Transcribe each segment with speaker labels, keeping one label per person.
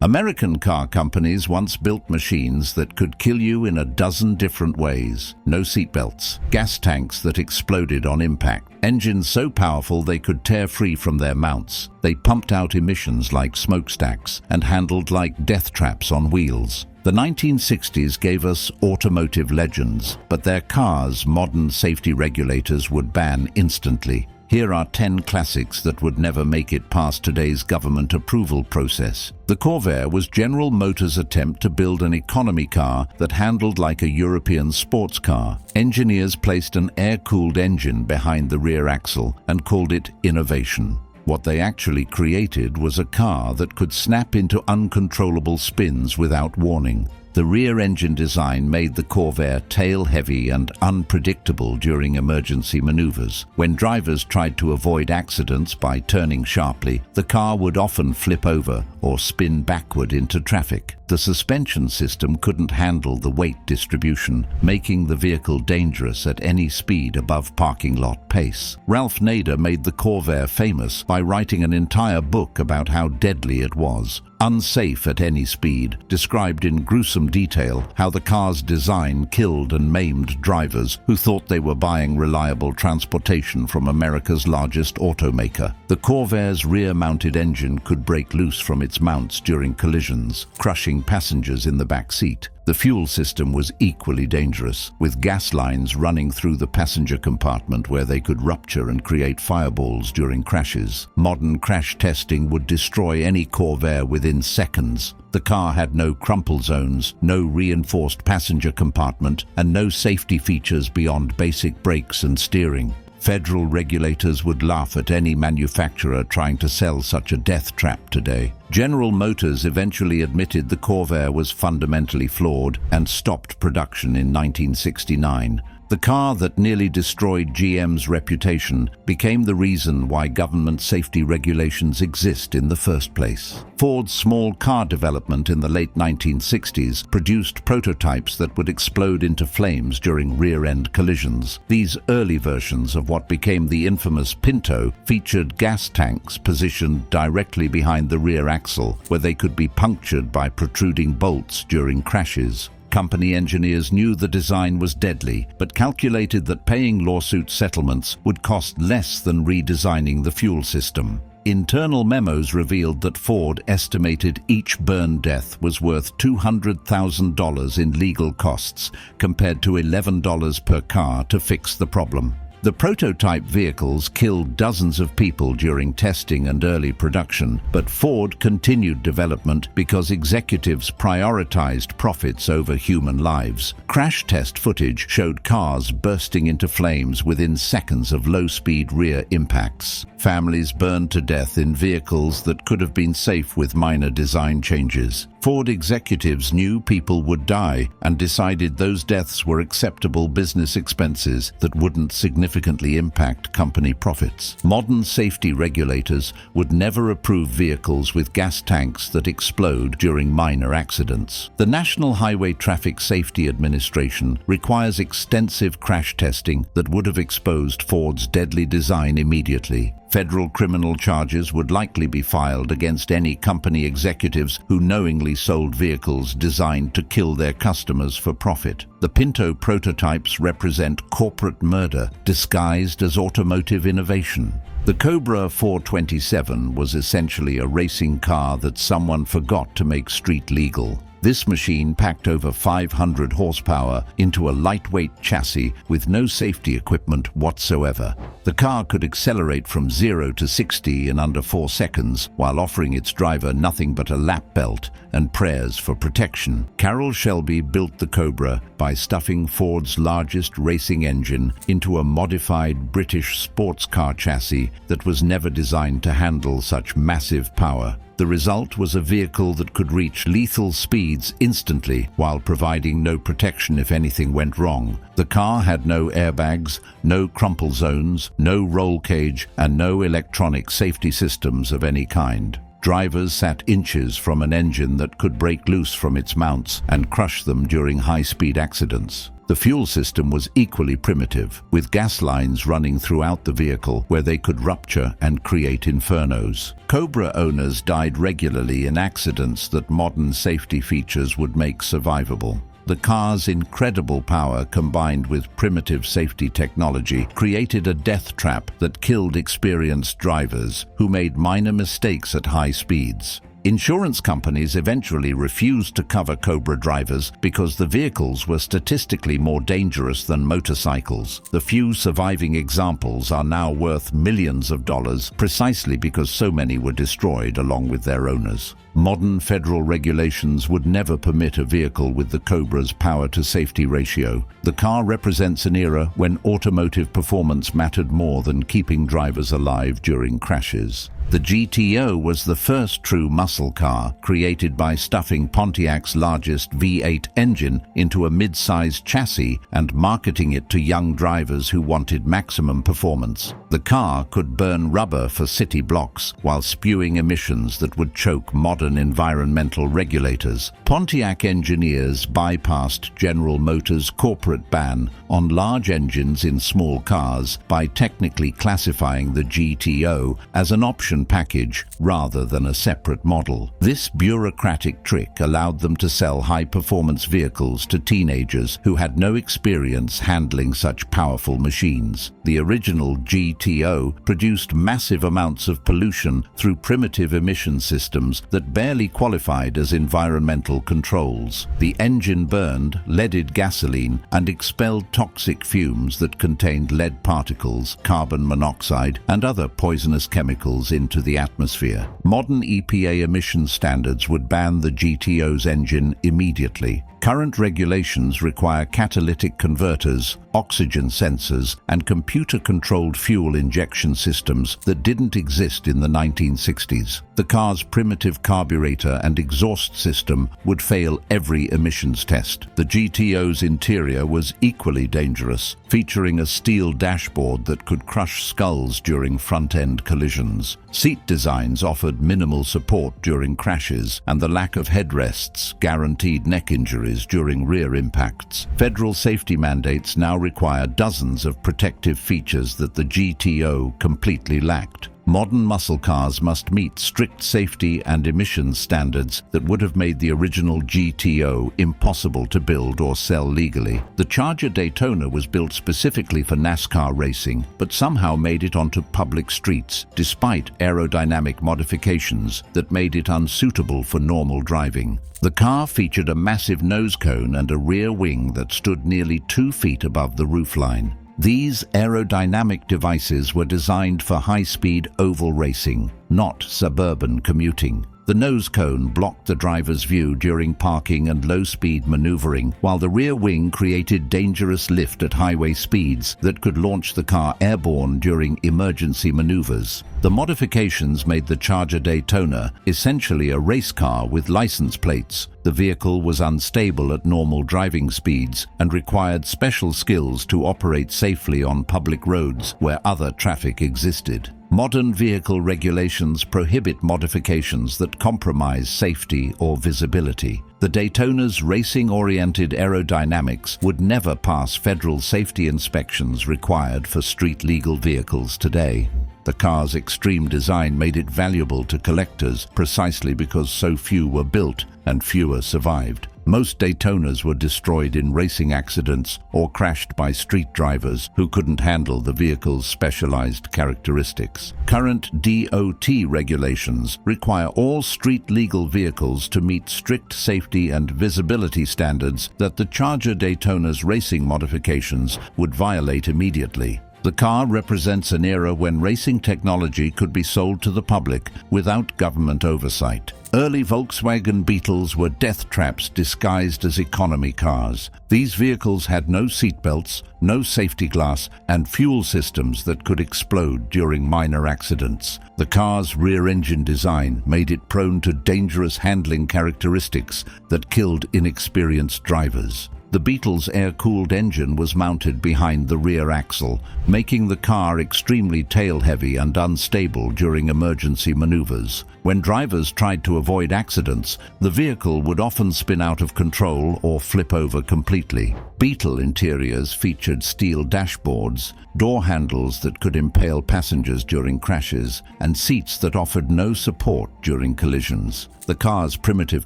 Speaker 1: American car companies once built machines that could kill you in a dozen different ways. No seatbelts, gas tanks that exploded on impact, engines so powerful they could tear free from their mounts. They pumped out emissions like smokestacks and handled like death traps on wheels. The 1960s gave us automotive legends, but their cars modern safety regulators would ban instantly. Here are 10 classics that would never make it past today's government approval process. The Corvair was General Motors' attempt to build an economy car that handled like a European sports car. Engineers placed an air-cooled engine behind the rear axle and called it innovation. What they actually created was a car that could snap into uncontrollable spins without warning. The rear engine design made the Corvair tail-heavy and unpredictable during emergency maneuvers. When drivers tried to avoid accidents by turning sharply, the car would often flip over or spin backward into traffic. The suspension system couldn't handle the weight distribution, making the vehicle dangerous at any speed above parking lot pace. Ralph Nader made the Corvair famous by writing an entire book about how deadly it was. Unsafe at any speed, described in gruesome detail how the car's design killed and maimed drivers who thought they were buying reliable transportation from America's largest automaker. The Corvair's rear-mounted engine could break loose from its mounts during collisions, crushing passengers in the back seat. The fuel system was equally dangerous, with gas lines running through the passenger compartment where they could rupture and create fireballs during crashes. Modern crash testing would destroy any Corvair within seconds. The car had no crumple zones, no reinforced passenger compartment, and no safety features beyond basic brakes and steering. Federal regulators would laugh at any manufacturer trying to sell such a death trap today. General Motors eventually admitted the Corvair was fundamentally flawed and stopped production in 1969. The car that nearly destroyed GM's reputation became the reason why government safety regulations exist in the first place. Ford's small car development in the late 1960s produced prototypes that would explode into flames during rear-end collisions. These early versions of what became the infamous Pinto featured gas tanks positioned directly behind the rear axle, where they could be punctured by protruding bolts during crashes. Company engineers knew the design was deadly, but calculated that paying lawsuit settlements would cost less than redesigning the fuel system. Internal memos revealed that Ford estimated each burn death was worth $200,000 in legal costs, compared to $11 per car to fix the problem. The prototype vehicles killed dozens of people during testing and early production, but Ford continued development because executives prioritized profits over human lives. Crash test footage showed cars bursting into flames within seconds of low-speed rear impacts. Families burned to death in vehicles that could have been safe with minor design changes. Ford executives knew people would die and decided those deaths were acceptable business expenses that wouldn't significantly impact company profits. Modern safety regulators would never approve vehicles with gas tanks that explode during minor accidents. The National Highway Traffic Safety Administration requires extensive crash testing that would have exposed Ford's deadly design immediately. Federal criminal charges would likely be filed against any company executives who knowingly sold vehicles designed to kill their customers for profit. The Pinto prototypes represent corporate murder disguised as automotive innovation. The Cobra 427 was essentially a racing car that someone forgot to make street legal. This machine packed over 500 horsepower into a lightweight chassis with no safety equipment whatsoever. The car could accelerate from 0 to 60 in under 4 seconds while offering its driver nothing but a lap belt and prayers for protection. Carroll Shelby built the Cobra by stuffing Ford's largest racing engine into a modified British sports car chassis that was never designed to handle such massive power. The result was a vehicle that could reach lethal speeds instantly while providing no protection if anything went wrong. The car had no airbags, no crumple zones, no roll cage, and no electronic safety systems of any kind. Drivers sat inches from an engine that could break loose from its mounts and crush them during high-speed accidents. The fuel system was equally primitive, with gas lines running throughout the vehicle where they could rupture and create infernos. Cobra owners died regularly in accidents that modern safety features would make survivable. The car's incredible power combined with primitive safety technology created a death trap that killed experienced drivers who made minor mistakes at high speeds. Insurance companies eventually refused to cover Cobra drivers because the vehicles were statistically more dangerous than motorcycles. The few surviving examples are now worth millions of dollars precisely because so many were destroyed along with their owners. Modern federal regulations would never permit a vehicle with the Cobra's power-to-safety ratio. The car represents an era when automotive performance mattered more than keeping drivers alive during crashes. The GTO was the first true muscle car, created by stuffing Pontiac's largest V8 engine into a mid-sized chassis and marketing it to young drivers who wanted maximum performance. The car could burn rubber for city blocks while spewing emissions that would choke modern environmental regulators. Pontiac engineers bypassed General Motors' corporate ban on large engines in small cars by technically classifying the GTO as an option package rather than a separate model. This bureaucratic trick allowed them to sell high-performance vehicles to teenagers who had no experience handling such powerful machines. The original GTO produced massive amounts of pollution through primitive emission systems that barely qualified as environmental controls. The engine burned leaded gasoline and expelled toxic fumes that contained lead particles, carbon monoxide, and other poisonous chemicals into the atmosphere. Modern EPA emission standards would ban the GTO's engine immediately. Current regulations require catalytic converters, oxygen sensors, and computer-controlled fuel injection systems that didn't exist in the 1960s. The car's primitive carburetor and exhaust system would fail every emissions test. The GTO's interior was equally dangerous, featuring a steel dashboard that could crush skulls during front-end collisions. Seat designs offered minimal support during crashes, and the lack of headrests guaranteed neck injuries during rear impacts. Federal safety mandates now require dozens of protective features that the GTO completely lacked. Modern muscle cars must meet strict safety and emissions standards that would have made the original GTO impossible to build or sell legally. The Charger Daytona was built specifically for NASCAR racing, but somehow made it onto public streets, despite aerodynamic modifications that made it unsuitable for normal driving. The car featured a massive nose cone and a rear wing that stood nearly 2 feet above the roofline. These aerodynamic devices were designed for high-speed oval racing, not suburban commuting. The nose cone blocked the driver's view during parking and low-speed maneuvering, while the rear wing created dangerous lift at highway speeds that could launch the car airborne during emergency maneuvers. The modifications made the Charger Daytona essentially a race car with license plates. The vehicle was unstable at normal driving speeds and required special skills to operate safely on public roads where other traffic existed. Modern vehicle regulations prohibit modifications that compromise safety or visibility. The Daytona's racing-oriented aerodynamics would never pass federal safety inspections required for street-legal vehicles today. The car's extreme design made it valuable to collectors precisely because so few were built and fewer survived. Most Daytonas were destroyed in racing accidents or crashed by street drivers who couldn't handle the vehicle's specialized characteristics. Current DOT regulations require all street-legal vehicles to meet strict safety and visibility standards that the Charger Daytona's racing modifications would violate immediately. The car represents an era when racing technology could be sold to the public without government oversight. Early Volkswagen Beetles were death traps disguised as economy cars. These vehicles had no seatbelts, no safety glass, and fuel systems that could explode during minor accidents. The car's rear engine design made it prone to dangerous handling characteristics that killed inexperienced drivers. The Beetle's air-cooled engine was mounted behind the rear axle, making the car extremely tail-heavy and unstable during emergency maneuvers. When drivers tried to avoid accidents, the vehicle would often spin out of control or flip over completely. Beetle interiors featured steel dashboards, door handles that could impale passengers during crashes, and seats that offered no support during collisions. The car's primitive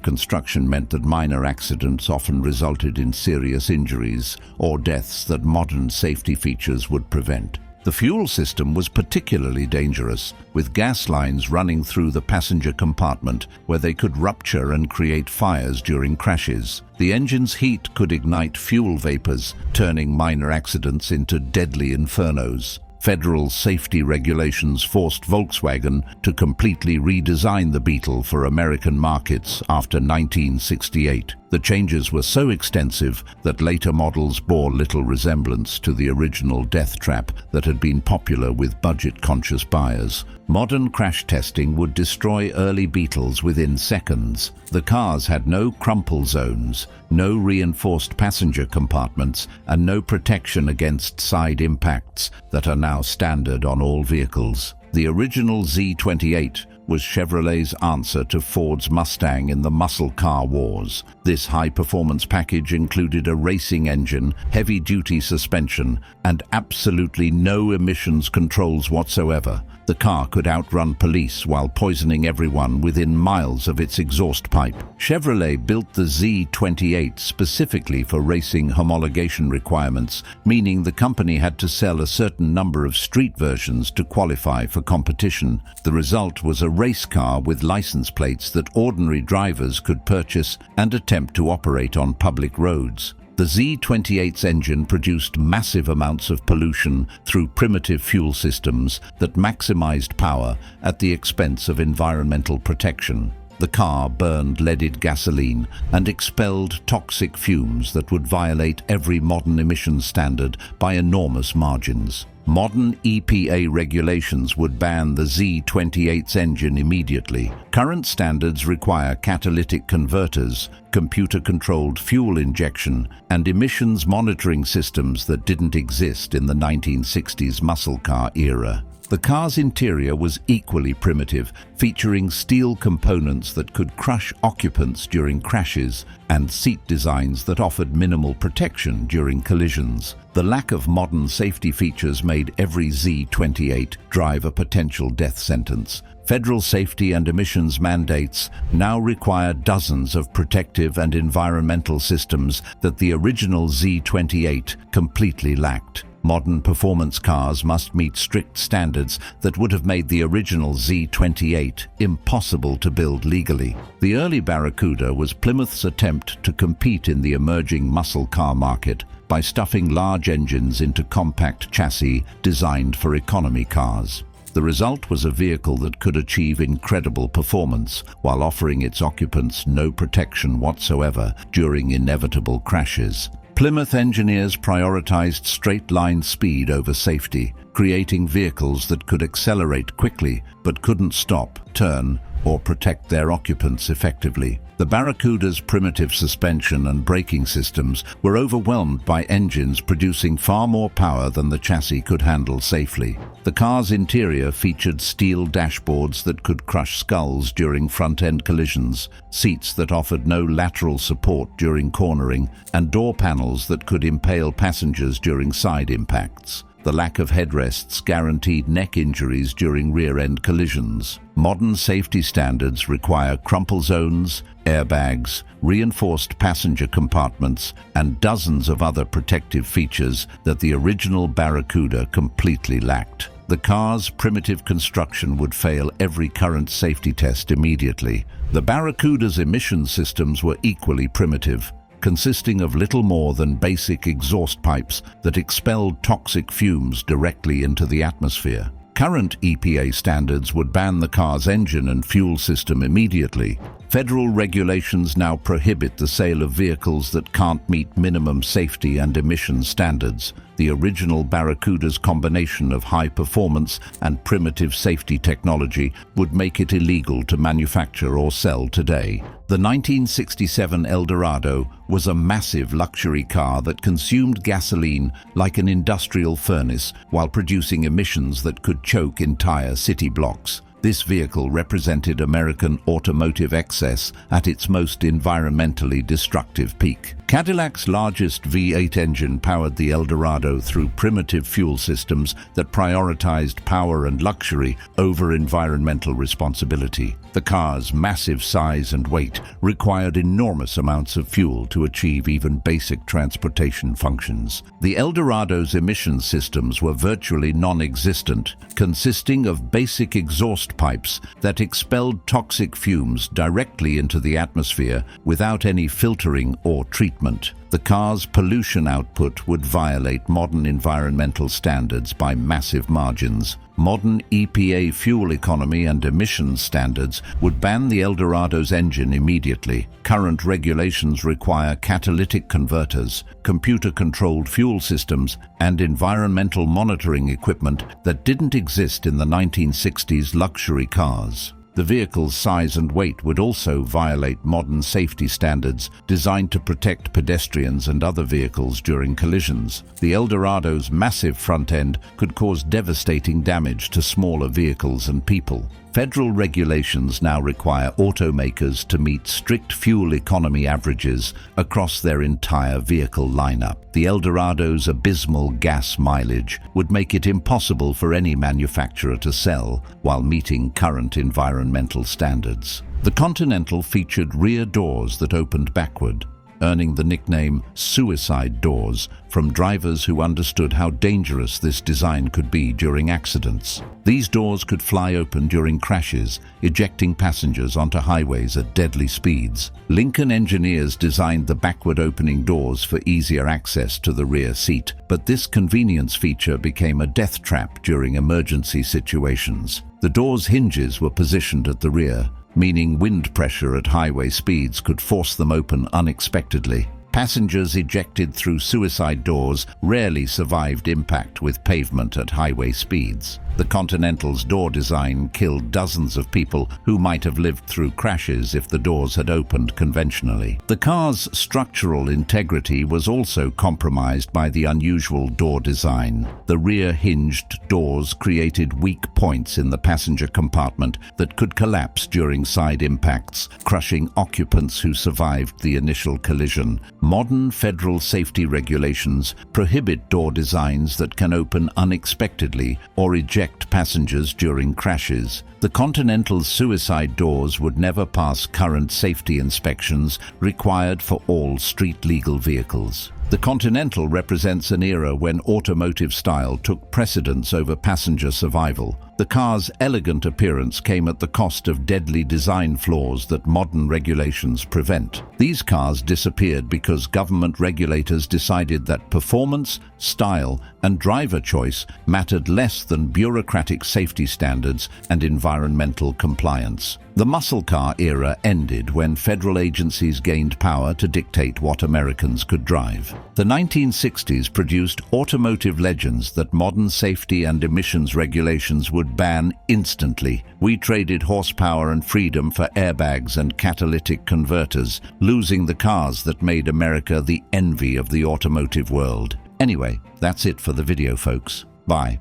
Speaker 1: construction meant that minor accidents often resulted in serious injuries or deaths that modern safety features would prevent. The fuel system was particularly dangerous, with gas lines running through the passenger compartment where they could rupture and create fires during crashes. The engine's heat could ignite fuel vapors, turning minor accidents into deadly infernos. Federal safety regulations forced Volkswagen to completely redesign the Beetle for American markets after 1968. The changes were so extensive that later models bore little resemblance to the original death trap that had been popular with budget-conscious buyers. Modern crash testing would destroy early Beetles within seconds. The cars had no crumple zones, no reinforced passenger compartments, and no protection against side impacts that are now standard on all vehicles. The original Z28 was Chevrolet's answer to Ford's Mustang in the muscle car wars. This high-performance package included a racing engine, heavy-duty suspension, and absolutely no emissions controls whatsoever. The car could outrun police while poisoning everyone within miles of its exhaust pipe. Chevrolet built the Z28 specifically for racing homologation requirements, meaning the company had to sell a certain number of street versions to qualify for competition. The result was a race car with license plates that ordinary drivers could purchase and attempt to operate on public roads. The Z28's engine produced massive amounts of pollution through primitive fuel systems that maximized power at the expense of environmental protection. The car burned leaded gasoline and expelled toxic fumes that would violate every modern emissions standard by enormous margins. Modern EPA regulations would ban the Z28's engine immediately. Current standards require catalytic converters, computer-controlled fuel injection, and emissions monitoring systems that didn't exist in the 1960s muscle car era. The car's interior was equally primitive, featuring steel components that could crush occupants during crashes and seat designs that offered minimal protection during collisions. The lack of modern safety features made every Z28 drive a potential death sentence. Federal safety and emissions mandates now require dozens of protective and environmental systems that the original Z28 completely lacked. Modern performance cars must meet strict standards that would have made the original Z28 impossible to build legally. The early Barracuda was Plymouth's attempt to compete in the emerging muscle car market by stuffing large engines into compact chassis designed for economy cars. The result was a vehicle that could achieve incredible performance while offering its occupants no protection whatsoever during inevitable crashes. Plymouth engineers prioritized straight-line speed over safety, creating vehicles that could accelerate quickly but couldn't stop, turn, or protect their occupants effectively. The Barracuda's primitive suspension and braking systems were overwhelmed by engines producing far more power than the chassis could handle safely. The car's interior featured steel dashboards that could crush skulls during front-end collisions, seats that offered no lateral support during cornering, and door panels that could impale passengers during side impacts. The lack of headrests guaranteed neck injuries during rear-end collisions. Modern safety standards require crumple zones, airbags, reinforced passenger compartments, and dozens of other protective features that the original Barracuda completely lacked. The car's primitive construction would fail every current safety test immediately. The Barracuda's emission systems were equally primitive, consisting of little more than basic exhaust pipes that expelled toxic fumes directly into the atmosphere. Current EPA standards would ban the car's engine and fuel system immediately. Federal regulations now prohibit the sale of vehicles that can't meet minimum safety and emission standards. The original Barracuda's combination of high performance and primitive safety technology would make it illegal to manufacture or sell today. The 1967 Eldorado was a massive luxury car that consumed gasoline like an industrial furnace while producing emissions that could choke entire city blocks. This vehicle represented American automotive excess at its most environmentally destructive peak. Cadillac's largest V8 engine powered the Eldorado through primitive fuel systems that prioritized power and luxury over environmental responsibility. The car's massive size and weight required enormous amounts of fuel to achieve even basic transportation functions. The Eldorado's emission systems were virtually non-existent, consisting of basic exhaust pipes that expelled toxic fumes directly into the atmosphere without any filtering or treatment. The car's pollution output would violate modern environmental standards by massive margins. Modern EPA fuel economy and emissions standards would ban the Eldorado's engine immediately. Current regulations require catalytic converters, computer-controlled fuel systems, and environmental monitoring equipment that didn't exist in the 1960s luxury cars. The vehicle's size and weight would also violate modern safety standards designed to protect pedestrians and other vehicles during collisions. The Eldorado's massive front end could cause devastating damage to smaller vehicles and people. Federal regulations now require automakers to meet strict fuel economy averages across their entire vehicle lineup. The Eldorado's abysmal gas mileage would make it impossible for any manufacturer to sell while meeting current environmental standards. The Continental featured rear doors that opened backward, earning the nickname "suicide doors" from drivers who understood how dangerous this design could be during accidents. These doors could fly open during crashes, ejecting passengers onto highways at deadly speeds. Lincoln engineers designed the backward opening doors for easier access to the rear seat, but this convenience feature became a death trap during emergency situations. The door's hinges were positioned at the rear, meaning wind pressure at highway speeds could force them open unexpectedly. Passengers ejected through suicide doors rarely survived impact with pavement at highway speeds. The Continental's door design killed dozens of people who might have lived through crashes if the doors had opened conventionally. The car's structural integrity was also compromised by the unusual door design. The rear hinged doors created weak points in the passenger compartment that could collapse during side impacts, crushing occupants who survived the initial collision. Modern federal safety regulations prohibit door designs that can open unexpectedly or eject passengers during crashes. The Continental's suicide doors would never pass current safety inspections required for all street-legal vehicles. The Continental represents an era when automotive style took precedence over passenger survival. The car's elegant appearance came at the cost of deadly design flaws that modern regulations prevent. These cars disappeared because government regulators decided that performance, style, and driver choice mattered less than bureaucratic safety standards and environmental compliance. The muscle car era ended when federal agencies gained power to dictate what Americans could drive. The 1960s produced automotive legends that modern safety and emissions regulations would ban instantly. We traded horsepower and freedom for airbags and catalytic converters, losing the cars that made America the envy of the automotive world. Anyway, that's it for the video, folks. Bye.